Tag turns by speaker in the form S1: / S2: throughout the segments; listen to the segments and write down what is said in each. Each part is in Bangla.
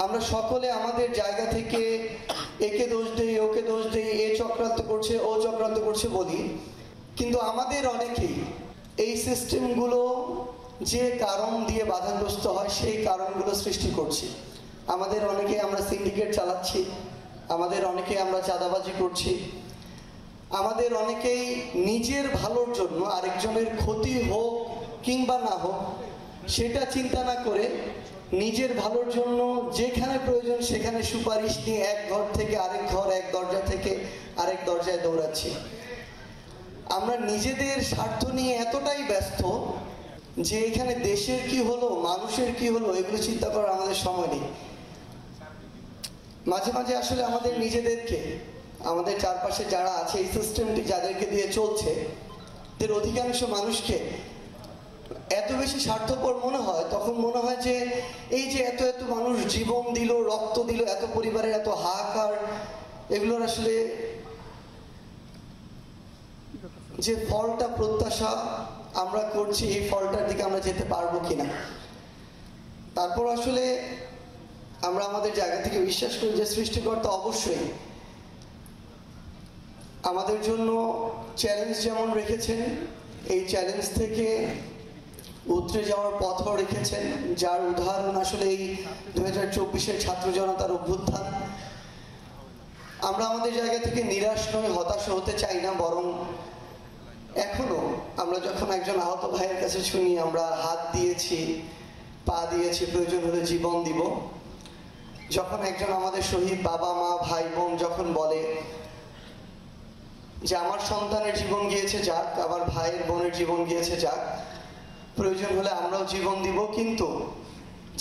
S1: আমরা সকলে আমাদের জায়গা থেকে একে দোষ দেই, ওকে দোষ দেই, এ চক্রান্ত করছে, ও চক্রান্ত করছে বলি, কিন্তু আমাদের অনেকেই এই সিস্টেমগুলো যে কারণ দিয়ে বাধাগ্রস্ত হয় সেই কারণগুলো সৃষ্টি করছি। আমাদের অনেকে আমরা সিন্ডিকেট চালাচ্ছি, আমাদের অনেকে আমরা চাঁদাবাজি করছি, আমাদের অনেকেই নিজের ভালোর জন্য আরেকজনের ক্ষতি হোক কিংবা না হোক সেটা চিন্তা না করে নিজের ভালোর জন্য যেখানে প্রয়োজন সেখানে সুপারিশ নিয়ে এক ঘর থেকে আরেক ঘর, এক দরজা থেকে আরেক দরজায় দৌড়াচ্ছি। আমরা নিজেদের স্বার্থ নিয়ে এতটাই ব্যস্ত যে এখানে দেশের কি হলো, মানুষের কি হলো, এগুলো চিন্তা করার আমাদের সময় নেই। মাঝে মাঝে আসলে আমাদের নিজেদেরকে, আমাদের চারপাশে যারা আছে, এই সিস্টেমটি যাদেরকে দিয়ে চলছে, এদের অধিকাংশ মানুষকে এত বেশি স্বার্থপর মনে হয়, তখন মনে হয় যে এই যে এত এত মানুষ জীবন দিল, রক্ত দিল, এত পরিবারের এত হাহাকার, এগুলোর আসলে যে ফলটা প্রত্যাশা আমরা করছি, এই ফলটার দিকে আমরা যেতে পারবো কিনা। তারপর আসলে আমরা আমাদের জায়গা থেকে বিশ্বাস করি যে সৃষ্টিকর্তা অবশ্যই আমাদের জন্য চ্যালেঞ্জ যেমন রেখেছেন, এই চ্যালেঞ্জ থেকে উতরে যাওয়ার পথও রেখেছেন, যার উদাহরণ আসলে এই 2024-এর ছাত্র জনতার অভ্যুত্থান। আমরা আমাদের জায়গা থেকে নিরাশ নয়, হতাশ হতে চাই না, বরং এখনো আমরা যখন একজন আহত ভাইয়ের কাছে শুনি আমরা হাত দিয়েছি, পা দিয়েছি, প্রয়োজন হলে জীবন দিব, যখন একজন আমাদের শহীদ বাবা মা ভাই বোন যখন বলে যে আমার সন্তানের জীবন গিয়েছে যাক, আমার ভাইয়ের বোনের জীবন গিয়েছে যাক, প্রয়োজন হলে আমরাও জীবন দিব, কিন্তু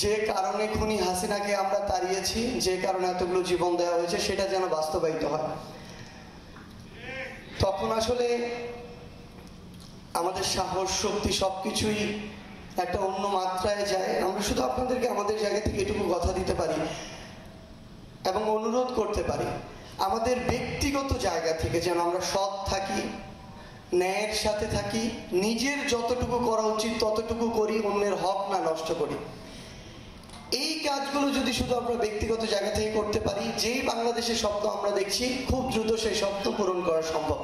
S1: যে কারণে খুনি হাসিনাকে আমরা তাড়িয়েছি, যে কারণে এতগুলো জীবন দেওয়া হয়েছে, সেটা যেন বাস্তবায়িত হয়। তখন আসলে আমাদের সাহস, শক্তি সবকিছুই একটা অন্য মাত্রায় যায়। আমরা শুধু আপনাদেরকে আমাদের জায়গা থেকে এটুকু কথা দিতে পারি এবং অনুরোধ করতে পারি, আমাদের ব্যক্তিগত জায়গা থেকে যেন আমরা সৎ থাকি, ন্যায়ের সাথে থাকি, নিজের যতটুকু করা উচিত ততটুকু করি, অন্যের হক না নষ্ট করি। এই কাজগুলো যদি শুধু আমরা ব্যক্তিগত জায়গা থেকে করতে পারি, যেই বাংলাদেশের স্বপ্ন আমরা দেখছি, খুব দ্রুত সেই স্বপ্ন পূরণ করা সম্ভব।